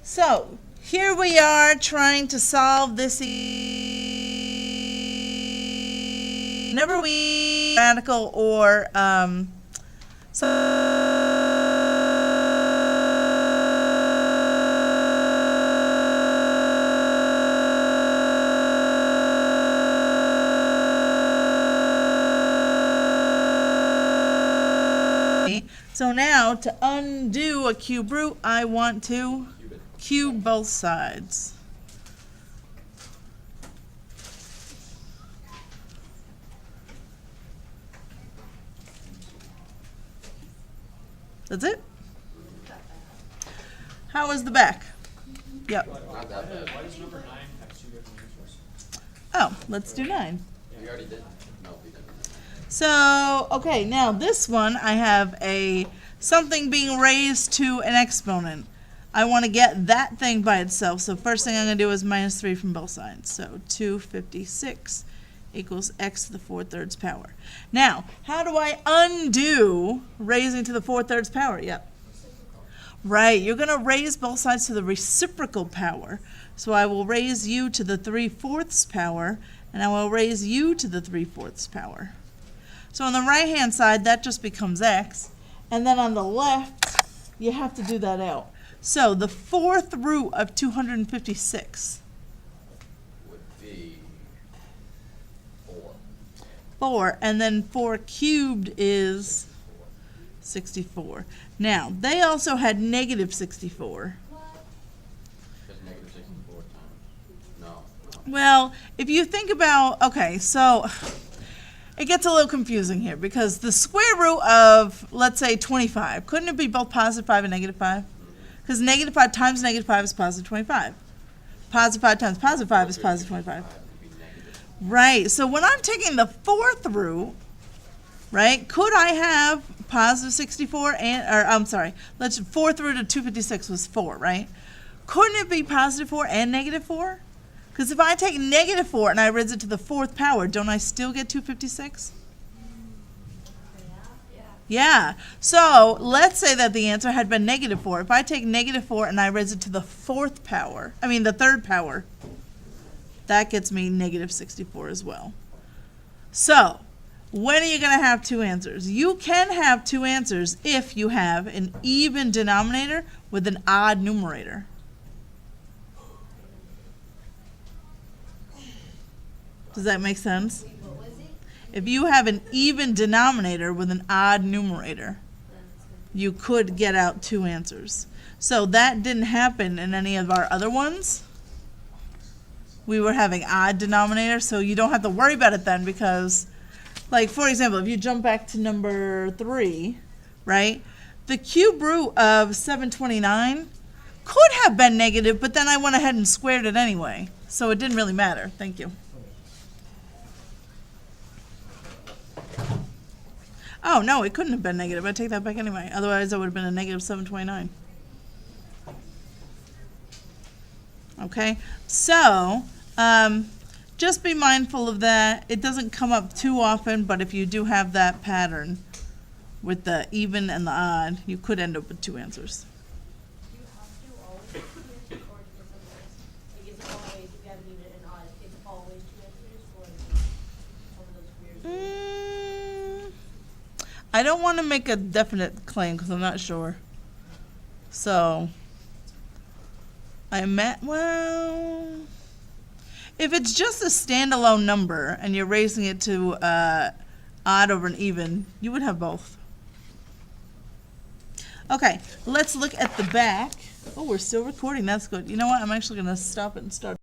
So here we are trying to solve this. Whenever we radical or so now to undo a cube root, I want to cube both sides. That's it? How was the back? Yep. Why does number 9 have 2 different answers? Oh, let's do 9. We already did. No, we didn't. So, okay, now this one I have something being raised to an exponent. I want to get that thing by itself. So first thing I'm going to do is minus 3 from both sides. So 256 equals x to the 4/3 power. Now, how do I undo raising to the 4/3 power? Yep. Right, you're going to raise both sides to the reciprocal power. So I will raise u to the 3/4 power, and I will raise u to the 3/4 power. So on the right-hand side, that just becomes x. And then on the left, you have to do that out. So the 4th root of 256 Would be 4. 4, and then 4 cubed is 64. Now, they also had negative 64. There's negative 64 times. No. Well, if you think about, okay, so it gets a little confusing here because the square root of, let's say, 25, couldn't it be both positive 5 and negative 5? Because negative 5 times negative 5 is positive 25. Positive 5 times positive 5 is positive 25. Right, so when I'm taking the 4th root, right, could I have positive 64 and, or I'm sorry, 4th root of 256 was 4, right? Couldn't it be positive 4 and negative 4? Because if I take negative 4 and I raise it to the 4th power, don't I still get 256? Yeah. So let's say that the answer had been negative 4. If I take negative 4 and I raise it to the 4th power, I mean the 3rd power, that gets me negative 64 as well. So when are you going to have 2 answers? You can have 2 answers if you have an even denominator with an odd numerator. Does that make sense? If you have an even denominator with an odd numerator, you could get out 2 answers. So that didn't happen in any of our other ones. We were having odd denominators, so you don't have to worry about it then because, like, for example, if you jump back to number 3, right, the cube root of 729 could have been negative, but then I went ahead and squared it anyway, so it didn't really matter. Thank you. Oh, no, it couldn't have been negative. I take that back anyway. Otherwise, it would have been a negative 729. Okay, so just be mindful of that. It doesn't come up too often, but if you do have that pattern with the even and the odd, you could end up with 2 answers. You have to always do or like is it always you gotta need it and odd? It's always 2 answers or some of those weird. I don't want to make a definite claim because I'm not sure. So well, if it's just a standalone number and you're raising it to odd over an even, you would have both. Okay, let's look at the back. Oh, we're still recording. That's good. You know what? I'm actually going to stop it and start.